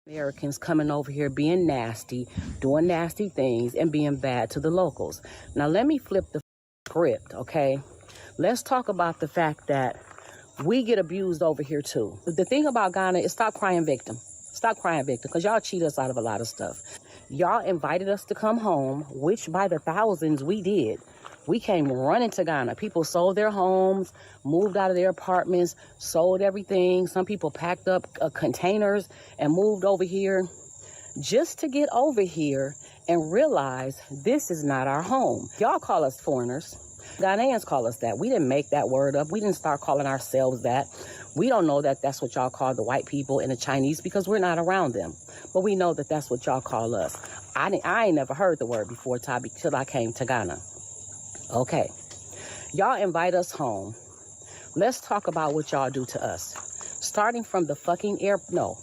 Americans coming over here being nasty, doing nasty things, and being bad to the locals. Now, let me flip the script, okay? Let's talk about the fact that we get abused over here, too. The thing about Ghana is stop crying victim. Stop crying victim, because y'all cheat us out of a lot of stuff. Y'all invited us to come home, which by the thousands we did. We came running to Ghana. People sold their homes, moved out of their apartments, sold everything. Some people packed up containers and moved over here just to get over here and realize this is not our home. Y'all call us foreigners. Ghanaians call us that. We didn't make that word up. We didn't start calling ourselves that. We don't know that that's what y'all call the white people and the Chinese because we're not around them. But we know that that's what y'all call us. I ain't never heard the word before, Toby, till I came to Ghana. Okay, y'all invite us home. Let's talk about what y'all do to us. Starting from the fucking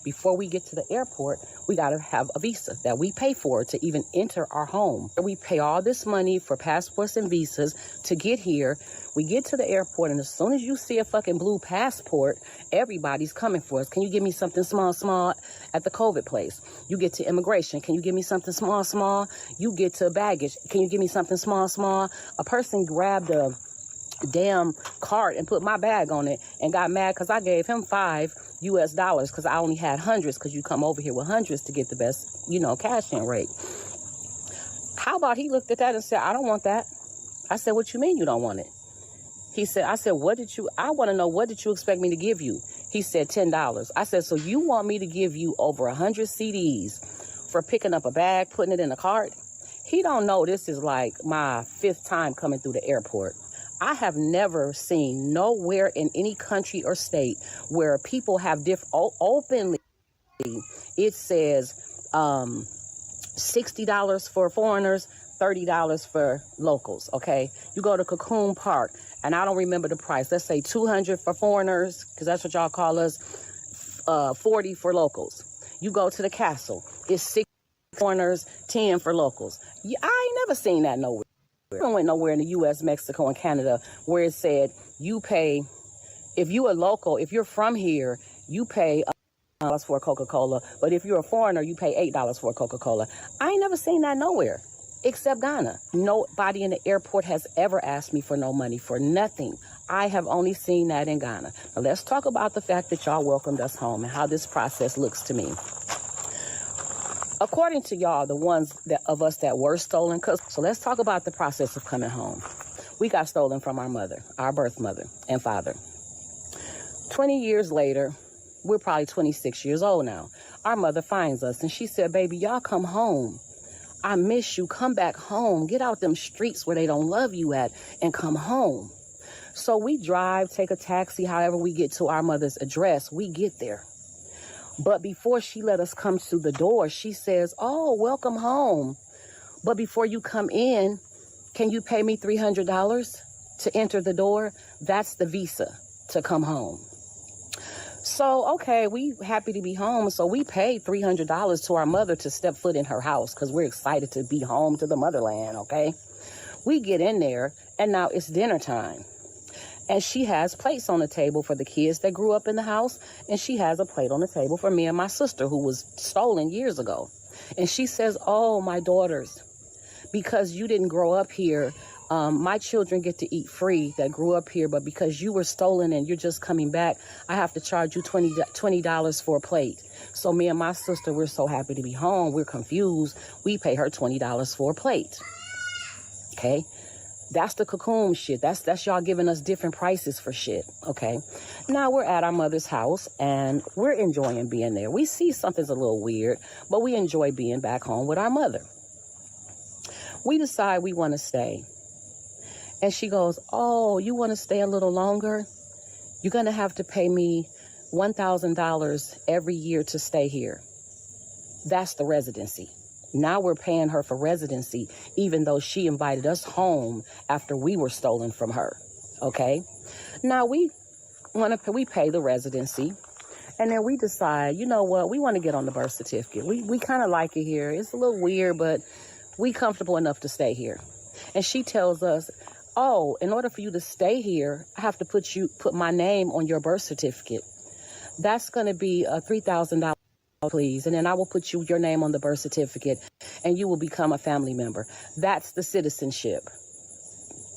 before we get to the airport, we got to have a visa that we pay for to even enter our home. We pay all this money for passports and visas to get here. We get to the airport, and as soon as you see a fucking blue passport, everybody's coming for us. Can you give me something small at the COVID place? You get to immigration. Can you give me something small? You get to baggage. Can you give me something small? A person grabbed a damn cart and put my bag on it and got mad because I gave him $5 because I only had hundreds, because you come over here with hundreds to get the best, cash in rate. How about he looked at that and said, I don't want that. I said, what you mean you don't want it? I said, I want to know, what did you expect me to give you? He said, $10. I said, so you want me to give you over 100 CDs for picking up a bag, putting it in a cart? He don't know this is like my 5th time coming through the airport. I have never seen nowhere in any country or state where people have openly, it says $60 for foreigners, $30 for locals, okay? You go to Cocoon Park, and I don't remember the price. Let's say $200 for foreigners, because that's what y'all call us, $40 for locals. You go to the castle, it's $60 for foreigners, $10 for locals. I ain't never seen that nowhere. I don't went nowhere in the U.S., Mexico, and Canada where it said you pay, if you a local, if you're from here, you pay $1 for a Coca-Cola, but if you're a foreigner, you pay $8 for a Coca-Cola. I ain't never seen that nowhere except Ghana. Nobody in the airport has ever asked me for no money for nothing. I have only seen that in Ghana. Now let's talk about the fact that y'all welcomed us home and how this process looks to me. According to y'all, the ones of us that were stolen, so let's talk about the process of coming home. We got stolen from our mother, our birth mother and father. 20 years later, we're probably 26 years old now. Our mother finds us and she said, baby, y'all come home. I miss you. Come back home. Get out them streets where they don't love you at and come home. So we drive, take a taxi, however we get to our mother's address, we get there. But before she let us come to the door, she says, oh, welcome home. But before you come in, can you pay me $300 to enter the door? That's the visa to come home. So, okay, we happy to be home. So we paid $300 to our mother to step foot in her house because we're excited to be home to the motherland, okay? We get in there, and now it's dinner time. And she has plates on the table for the kids that grew up in the house. And she has a plate on the table for me and my sister who was stolen years ago. And she says, oh, my daughters, because you didn't grow up here, my children get to eat free that grew up here. But because you were stolen and you're just coming back, I have to charge you $20 for a plate. So me and my sister, we're so happy to be home. We're confused. We pay her $20 for a plate. Okay. That's the cocoon shit. That's y'all giving us different prices for shit, okay? Now we're at our mother's house, and we're enjoying being there. We see something's a little weird, but we enjoy being back home with our mother. We decide we want to stay. And she goes, oh, you want to stay a little longer? You're going to have to pay me $1,000 every year to stay here. That's the residency. Now we're paying her for residency, even though she invited us home after we were stolen from her, okay? Now we pay the residency, and then we decide, you know what, we want to get on the birth certificate. We kind of like it here. It's a little weird, but we comfortable enough to stay here. And she tells us, oh, in order for you to stay here, I have to put my name on your birth certificate. That's going to be $3,000 please. And then I will put your name on the birth certificate and you will become a family member. That's the citizenship.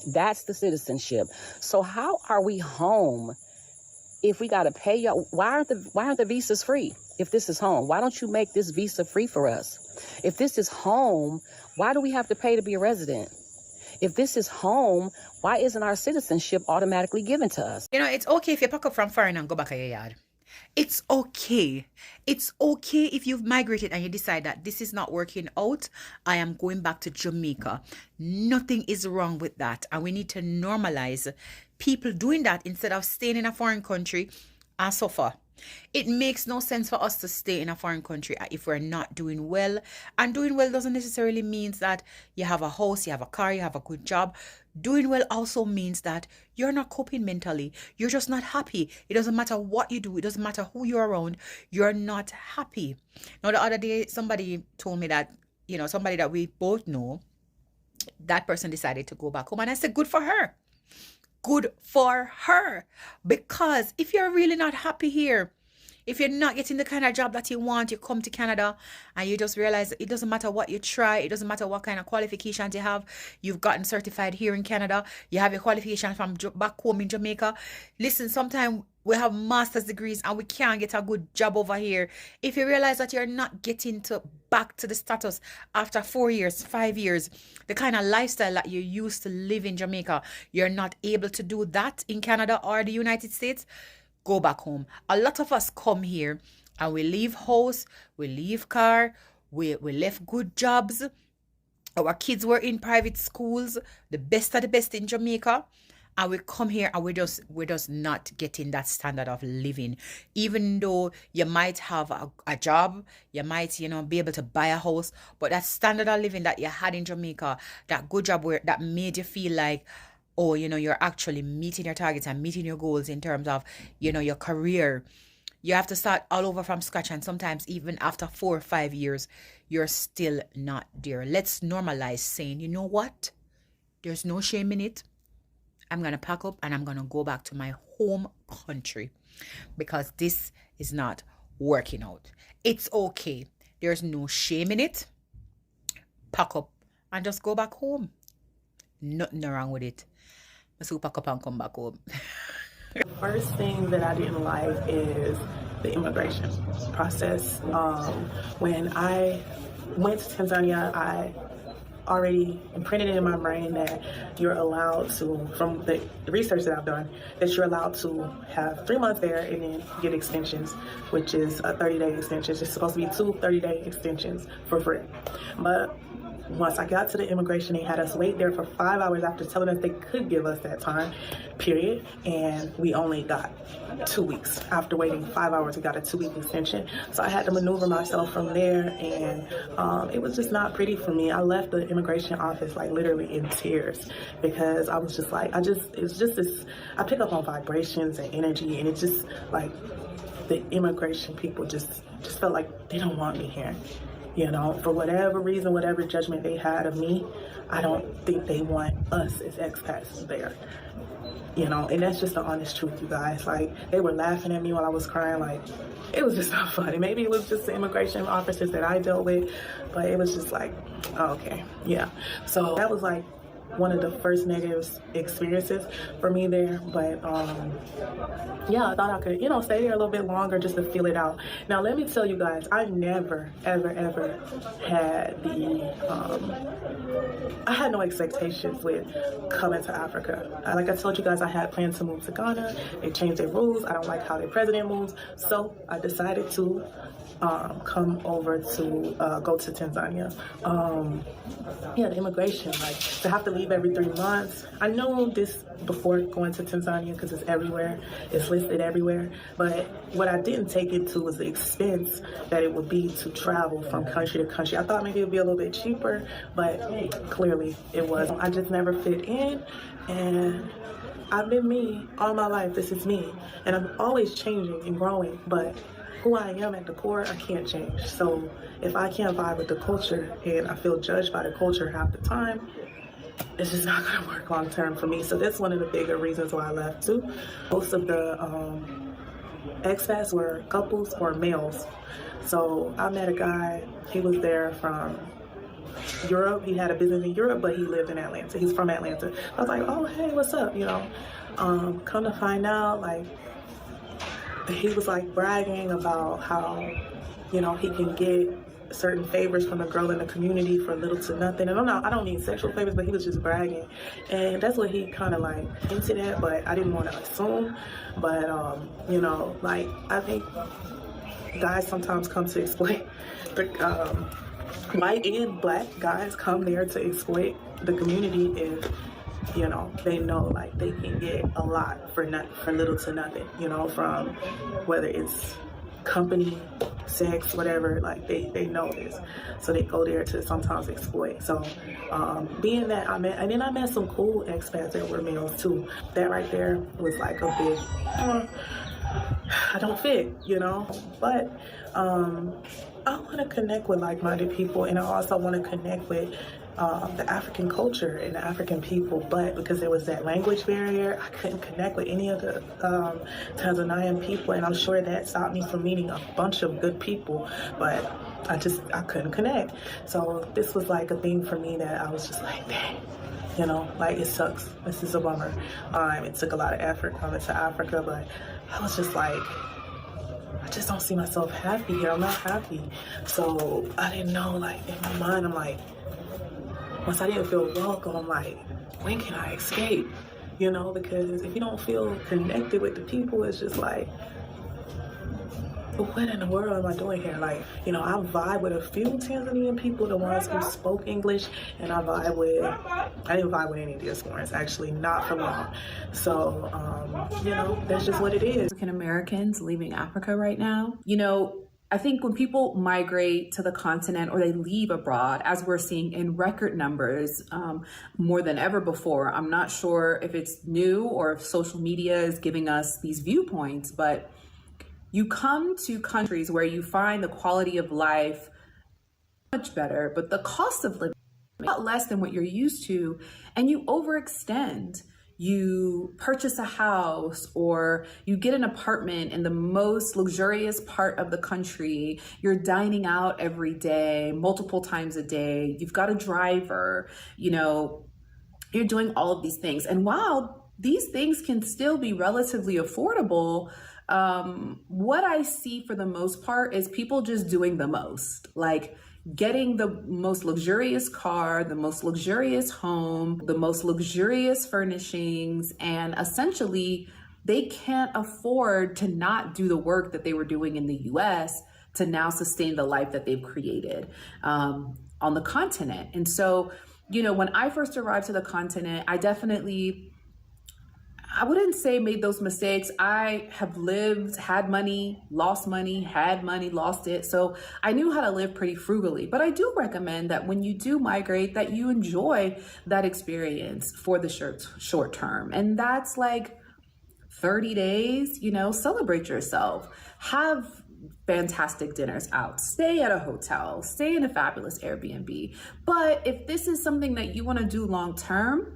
That's the citizenship. So how are we home if we got to pay y'all? Why aren't the visas free? If this is home, why don't you make this visa free for us? If this is home, why do we have to pay to be a resident? If this is home, why isn't our citizenship automatically given to us? You know, it's okay if you pack up from foreign and go back to your yard. It's okay. It's okay if you've migrated and you decide that this is not working out. I am going back to Jamaica. Nothing is wrong with that. And we need to normalize people doing that instead of staying in a foreign country and suffer. It makes no sense for us to stay in a foreign country if we're not doing well. And doing well doesn't necessarily mean that you have a house, you have a car, you have a good job. Doing well also means that you're not coping mentally. You're just not happy. It doesn't matter what you do. It doesn't matter who you're around. You're not happy. Now, the other day, somebody told me that, somebody that we both know, that person decided to go back home. And I said, good for her. Good for her. Because if you're really not happy here, if you're not getting the kind of job that you want, you come to Canada and you just realize it doesn't matter what you try. It doesn't matter what kind of qualifications you have. You've gotten certified here in Canada. You have your qualification from back home in Jamaica. Listen, sometimes we have master's degrees and we can't get a good job over here. If you realize that you're not getting back to the status after 4 years, 5 years, the kind of lifestyle that you used to live in Jamaica, you're not able to do that in Canada or the United States, go back home. A lot of us come here and we leave house, we leave car, we left good jobs. Our kids were in private schools, the best of the best in Jamaica. And we come here and we're just not getting that standard of living. Even though you might have a job, you might, be able to buy a house, but that standard of living that you had in Jamaica, that good job that made you feel like, oh, you're actually meeting your targets and meeting your goals in terms of, your career. You have to start all over from scratch. And sometimes even after 4 or 5 years, you're still not there. Let's normalize saying, you know what? There's no shame in it. I'm going to pack up and I'm going to go back to my home country because this is not working out. It's okay. There's no shame in it. Pack up and just go back home. Nothing wrong with it. Let's go pack up and come back home. The first thing that I didn't like is the immigration process. When I went to Tanzania, I already imprinted it in my brain that you're allowed to, from the research that I've done, that you're allowed to have 3 months there and then get extensions, which is a 30-day extension. It's supposed to be 2 30-day extensions for free. But once I got to the immigration, they had us wait there for 5 hours after telling us they could give us that time period, and we only got 2 weeks. After waiting 5 hours, we got a 2-week extension. So I had to maneuver myself from there, and it was just not pretty for me. I left the immigration office like literally in tears because I was just like, it's just this, I pick up on vibrations and energy, and it's just like the immigration people just felt like they don't want me here. For whatever reason, whatever judgment they had of me, I don't think they want us as expats there. And that's just the honest truth, you guys. Like, they were laughing at me while I was crying. Like, it was just not funny. Maybe it was just the immigration officers that I dealt with, but it was just like, oh, okay, yeah. So that was like one of the first negative experiences for me there. But yeah, I thought I could, stay there a little bit longer just to feel it out. Now, let me tell you guys, I never, ever, ever had I had no expectations with coming to Africa. Like I told you guys, I had plans to move to Ghana. They changed their rules. I don't like how their president moves. So I decided to come over to go to Tanzania. The immigration, like to have to leave every 3 months. I know this before going to Tanzania because it's everywhere, it's listed everywhere. But what I didn't take into was the expense that it would be to travel from country to country. I thought maybe it would be a little bit cheaper, but clearly it wasn't. I just never fit in, and I've been me all my life. This is me, and I'm always changing and growing, but who I am at the core, I can't change. So if I can't vibe with the culture and I feel judged by the culture half the time, it's just not gonna work long term for me. So that's one of the bigger reasons why I left too. Most of the expats were couples or males. So I met a guy, he was there from Europe. He had a business in Europe, but he lived in Atlanta. He's from Atlanta. I was like, oh, hey, what's up? Come to find out, like, he was like bragging about how, he can get certain favors from a girl in the community for little to nothing. And I don't mean sexual favors, but he was just bragging. And that's what he kind of like hinted at, but I didn't want to assume. But, like, I think guys sometimes come to exploit the, white and black guys come there to exploit the community if, they know like they can get a lot for little to nothing, from whether it's company, sex, whatever, like they know this. So they go there to sometimes exploit. So being that I met some cool expats that were males too. That right there was like a big, I don't fit, but I want to connect with like-minded people, and I also want to connect with the African culture and the African people, but because there was that language barrier, I couldn't connect with any of the Tanzanian people, and I'm sure that stopped me from meeting a bunch of good people, but I couldn't connect. So this was like a thing for me that I was just like, dang. Like, it sucks. This is a bummer. It took a lot of effort coming to Africa, but I was just like, I just don't see myself happy here. I'm not happy. So I didn't know, like, in my mind, I'm like, once I didn't feel welcome, I'm like, when can I escape? Because if you don't feel connected with the people, it's just like, what in the world am I doing here? Like, I vibe with a few Tanzanian people, the ones who spoke English, and I didn't vibe with any of the diasporans, actually, not for long. So, that's just what it is. African Americans leaving Africa right now. I think when people migrate to the continent or they leave abroad, as we're seeing in record numbers, more than ever before, I'm not sure if it's new or if social media is giving us these viewpoints, but you come to countries where you find the quality of life much better, but the cost of living a lot less than what you're used to, and you overextend. You purchase a house or you get an apartment in the most luxurious part of the country. You're dining out every day, multiple times a day. You've got a driver, you're doing all of these things. And while these things can still be relatively affordable, what I see for the most part is people just doing the most, like getting the most luxurious car, the most luxurious home, the most luxurious furnishings, and essentially they can't afford to not do the work that they were doing in the US to now sustain the life that they've created on the continent. And so, when I first arrived to the continent, I wouldn't say made those mistakes. I have lived, had money, lost it. So I knew how to live pretty frugally. But I do recommend that when you do migrate, that you enjoy that experience for the short term. And that's like 30 days, celebrate yourself. Have fantastic dinners out, stay at a hotel, stay in a fabulous Airbnb. But if this is something that you want to do long term,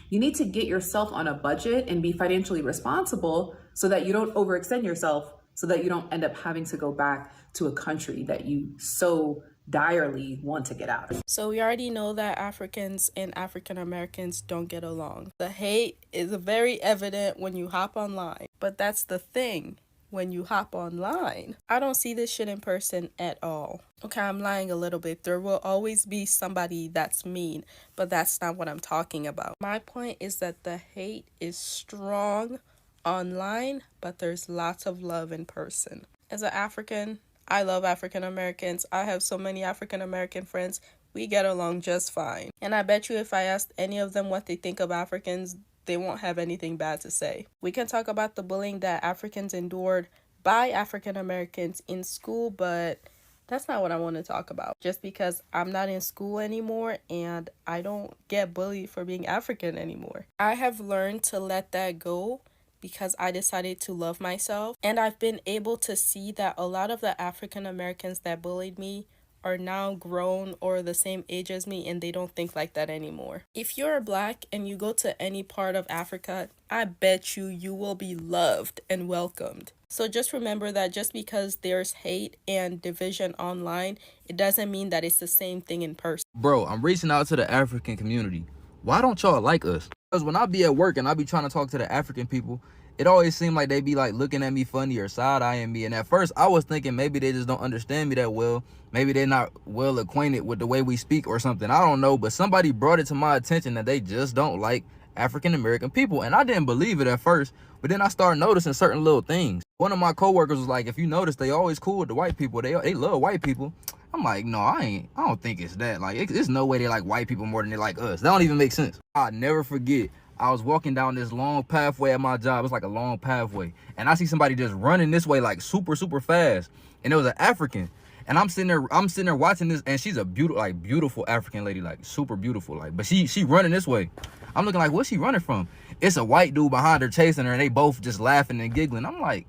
you need to get yourself on a budget and be financially responsible so that you don't overextend yourself, so that you don't end up having to go back to a country that you so direly want to get out of. So we already know that Africans and African Americans don't get along. The hate is very evident when you hop online. But that's the thing. When you hop online, I don't see this shit in person at all. Okay, I'm lying a little bit. There will always be somebody that's mean, but that's not what I'm talking about. My point is that the hate is strong online, but there's lots of love in person. As an African, I love African Americans. I have so many African American friends. We get along just fine. And I bet you if I asked any of them what they think of Africans, they won't have anything bad to say. We can talk about the bullying that Africans endured by African Americans in school, but that's not what I want to talk about. Just because I'm not in school anymore and I don't get bullied for being African anymore. I have learned to let that go because I decided to love myself. And I've been able to see that a lot of the African Americans that bullied me are now grown or the same age as me and they don't think like that anymore. If you're black and you go to any part of Africa, I bet you will be loved and welcomed. So just remember that just because there's hate and division online, it doesn't mean that it's the same thing in person. Bro, I'm reaching out to the African community. Why don't y'all like us? Because when I be at work and I be trying to talk to the African people, it always seems like they be like looking at me funny or side-eyeing me. And at first I was thinking maybe they just don't understand me that well. Maybe they're not well acquainted with the way we speak or something. I don't know. But somebody brought it to my attention that they just don't like African-American people. And I didn't believe it at first. But then I started noticing certain little things. One of my coworkers was like, if you notice, they always cool with the white people. They love white people. I'm like, no, I don't think it's that. Like, it's no way they like white people more than they like us. That don't even make sense. I'll never forget. I was walking down this long pathway at my job. It's like a long pathway. And I see somebody just running this way like super, super fast. And it was an African. And I'm sitting there watching this, and she's a beautiful African lady, like super beautiful. Like, but she running this way. I'm looking like, what's she running from? It's a white dude behind her chasing her, and they both just laughing and giggling. I'm like,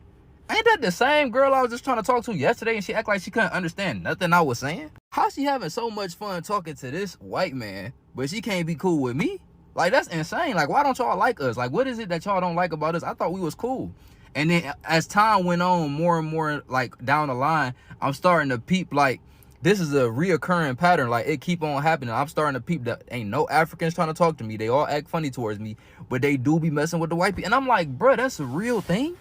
ain't that the same girl I was just trying to talk to yesterday, and she act like she couldn't understand nothing I was saying? How she having so much fun talking to this white man, but she can't be cool with me? Like, that's insane. Like, why don't y'all like us? Like, what is it that y'all don't like about us? I thought we was cool. And then as time went on, more and more, like, down the line, I'm starting to peep, like, this is a reoccurring pattern. Like, it keep on happening. I'm starting to peep that ain't no Africans trying to talk to me. They all act funny towards me, but they do be messing with the white people. And I'm like, bro, that's a real thing?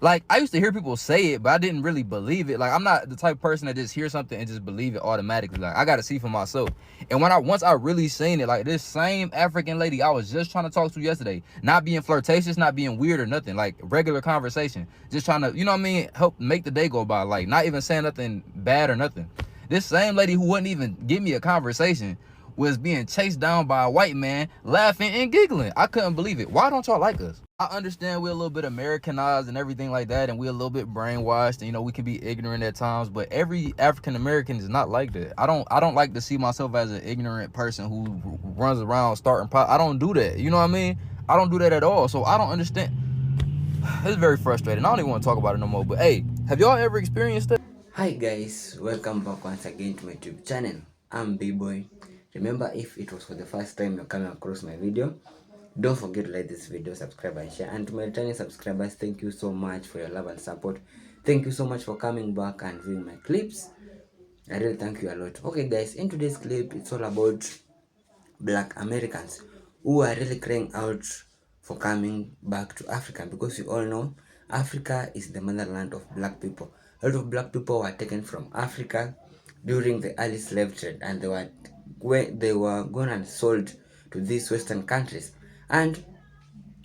Like, I used to hear people say it, but I didn't really believe it. Like, I'm not the type of person that just hears something and just believe it automatically. Like, I got to see for myself. And once I really seen it, like, this same African lady I was just trying to talk to yesterday, not being flirtatious, not being weird or nothing, like, regular conversation. Just trying to, you know what I mean, help make the day go by. Like, not even saying nothing bad or nothing. This same lady who wouldn't even give me a conversation was being chased down by a white man, laughing and giggling. I couldn't believe it. Why don't y'all like us? I understand we're a little bit Americanized and everything like that, and we're a little bit brainwashed, and, you know, we can be ignorant at times, but every African American is not like that. I don't like to see myself as an ignorant person who runs around starting I don't do that. You know what I mean? I don't do that at all. So I don't understand. It's very frustrating. I don't even want to talk about it no more. But hey, have y'all ever experienced that? Hi guys, welcome back once again to my YouTube channel. I'm B-Boy. Remember, if it was for the first time you're coming across my video, don't forget to like this video, subscribe and share. And to my returning subscribers, thank you so much for your love and support. Thank you so much for coming back and viewing my clips. I really thank you a lot. Okay guys, in today's clip, it's all about Black Americans who are really crying out for coming back to Africa, because we all know Africa is the motherland of black people. A lot of black people were taken from Africa during the early slave trade, and they were gone and sold to these Western countries. And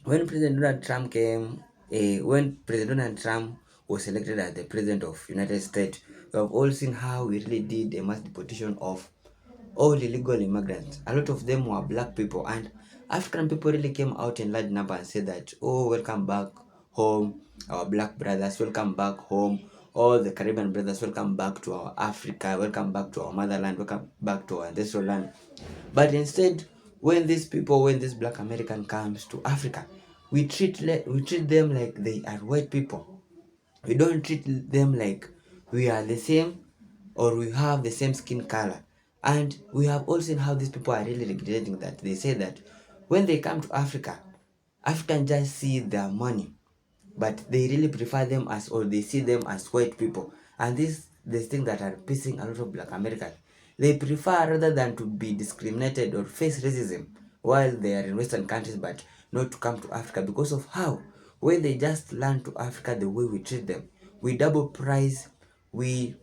when President Donald Trump was elected as the president of United States, we have all seen how we really did a mass deportation of all illegal immigrants. A lot of them were black people, and African people really came out in large number and said that, oh, welcome back home, our black brothers, welcome back home, all the Caribbean brothers, welcome back to our Africa, welcome back to our motherland, welcome back to our ancestral land. But instead, when this black American comes to Africa, we treat them like they are white people. We don't treat them like we are the same or we have the same skin color. And we have all seen how these people are really regretting that. They say that when they come to Africa, Africans just see their money, but they really prefer them as, or they see them as white people. And this thing that are pissing a lot of black Americans. They prefer, rather than to be discriminated or face racism while they are in Western countries, but not to come to Africa, because of how when they just land to Africa, the way we treat them, we double price, we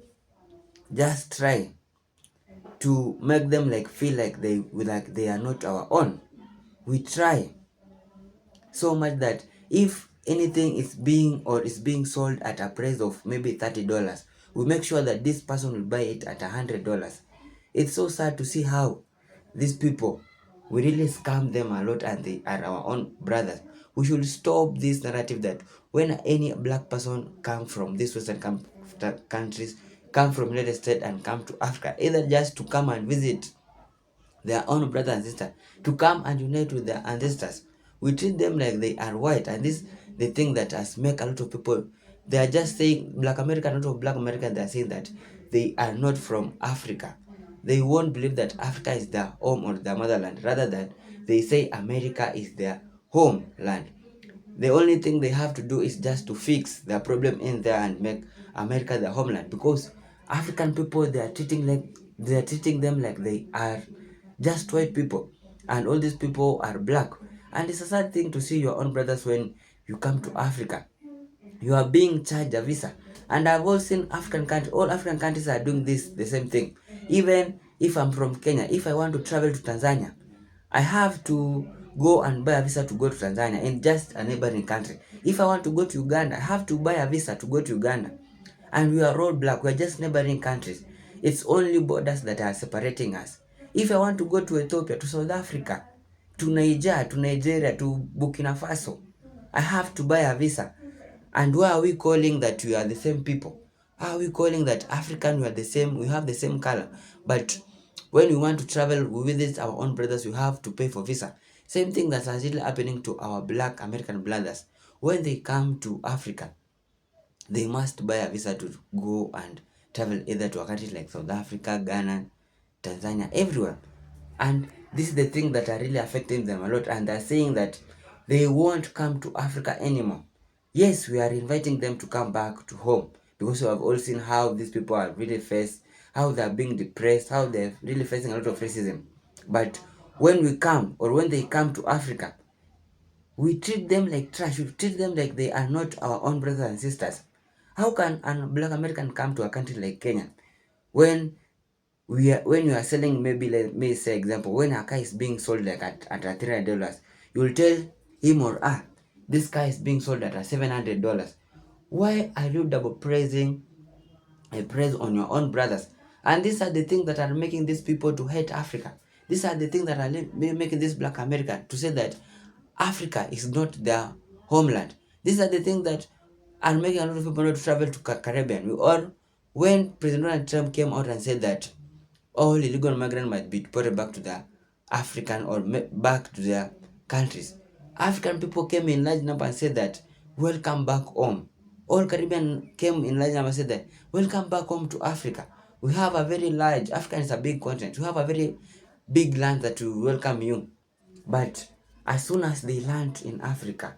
just try to make them like feel like they are not our own. We try so much that if anything is being sold at a price of maybe $30, we make sure that this person will buy it at $100. It's so sad to see how these people, we really scam them a lot, and they are our own brothers. We should stop this narrative that when any black person come from these Western countries, come from United States and come to Africa, either just to come and visit their own brothers and sisters, to come and unite with their ancestors, we treat them like they are white. And this the thing that has make a lot of people, they are just saying, black American, a lot of black Americans, they are saying that they are not from Africa. They won't believe that Africa is their home or their motherland, rather than they say America is their homeland. The only thing they have to do is just to fix their problem in there and make America their homeland, because African people, they are treating them like they are just white people, and all these people are black. And it's a sad thing to see your own brothers when you come to Africa. You are being charged a visa. And I've all seen African countries, all African countries are doing this, the same thing. Even if I'm from Kenya, if I want to travel to Tanzania, I have to go and buy a visa to go to Tanzania in just a neighboring country. If I want to go to Uganda, I have to buy a visa to go to Uganda. And we are all black, we are just neighboring countries. It's only borders that are separating us. If I want to go to Ethiopia, to South Africa, to Niger, to Nigeria, to Burkina Faso, I have to buy a visa. And why are we calling that we are the same people? How are we calling that African, we are the same, we have the same color? But when we want to travel, we visit our own brothers, we have to pay for visa. Same thing that is really happening to our black American brothers. When they come to Africa, they must buy a visa to go and travel either to a country like South Africa, Ghana, Tanzania, everywhere. And this is the thing that are really affecting them a lot, and they're saying that they won't come to Africa anymore. Yes, we are inviting them to come back to home, because we have all seen how these people are really faced, how they're being depressed, how they're really facing a lot of racism. But when we come, or when they come to Africa, we treat them like trash. We treat them like they are not our own brothers and sisters. How can a black American come to a country like Kenya when when you are selling, maybe let me say example, when a car is being sold like at $300, you will tell him or her, this car is being sold at $700. Why are you double praising a praise on your own brothers? And these are the things that are making these people to hate Africa. These are the things that are making this black American to say that Africa is not their homeland. These are the things that are making a lot of people not travel to Caribbean. Or when President Donald Trump came out and said that all illegal migrants might be deported back to their African or back to their countries, African people came in large number and said that welcome back home. All Caribbean came in large number and said that welcome back home to Africa. We have a very large, Africa is a big continent. We have a very big land that will welcome you. But as soon as they land in Africa,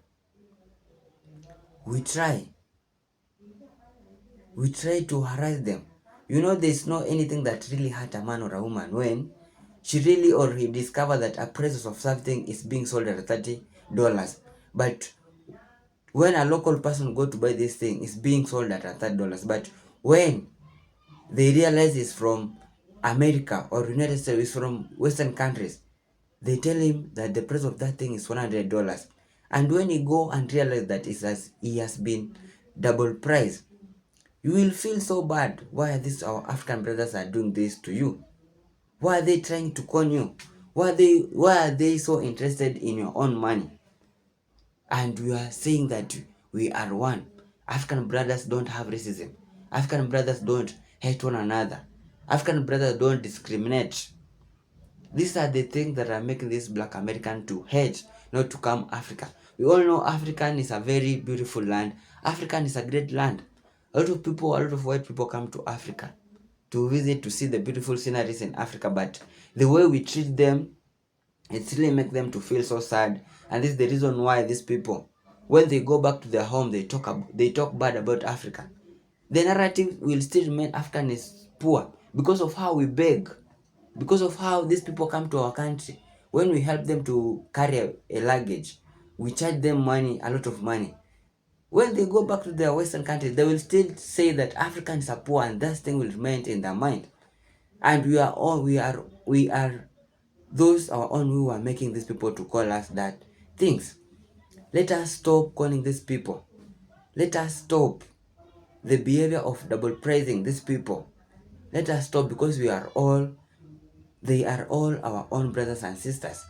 we try to harass them. You know, there's no anything that really hurt a man or a woman when she really or he discover that a price of something is being sold at $30. But when a local person go to buy this thing, it's being sold at $30. But when they realize it's from America or United States, it's from Western countries, they tell him that the price of that thing is $100. And when he go and realize that he has been double price, you will feel so bad. Why are these our African brothers are doing this to you? Why are they trying to con you? Why are they so interested in your own money? And we are saying that we are one. African brothers don't have racism. African brothers don't hate one another. African brothers don't discriminate. These are the things that are making this black American to hate, not to come Africa. We all know African is a very beautiful land. African is a great land. A lot of white people come to Africa to visit, to see the beautiful sceneries in Africa, but the way we treat them, it really makes them to feel so sad. And this is the reason why these people, when they go back to their home, they talk bad about Africa. The narrative will still remain African is poor because of how we beg, because of how these people come to our country. When we help them to carry a luggage, we charge them money, a lot of money. When they go back to their Western countries, they will still say that Africans are poor, and that thing will remain in their mind. And we are those our own who are making these people to call us that things. Let us stop calling these people. Let us stop the behavior of double praising these people. Let us stop, because they are all our own brothers and sisters.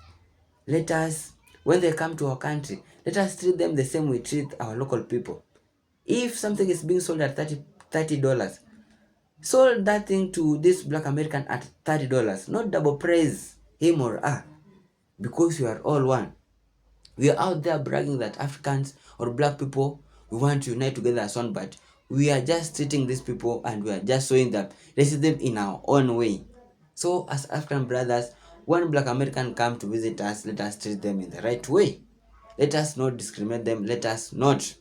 Let us, when they come to our country, let us treat them the same we treat our local people. If something is being sold at $30, sold that thing to this black American at $30. Not double praise him or her, because we are all one. We are out there bragging that Africans or black people, we want to unite together as one, but We are just treating these people and we are just showing that racism in our own way. So as African brothers, when Black American come to visit us, let us treat them in the right way. Let us not discriminate them. Let us not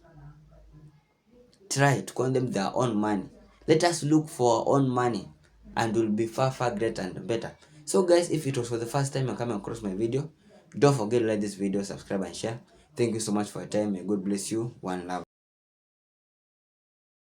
try to call them their own money. Let us look for our own money and will be far greater and better. So guys, if it was for the first time you're coming across my video, don't forget to like this video, subscribe and share. Thank you so much for your time. May God bless you. One love.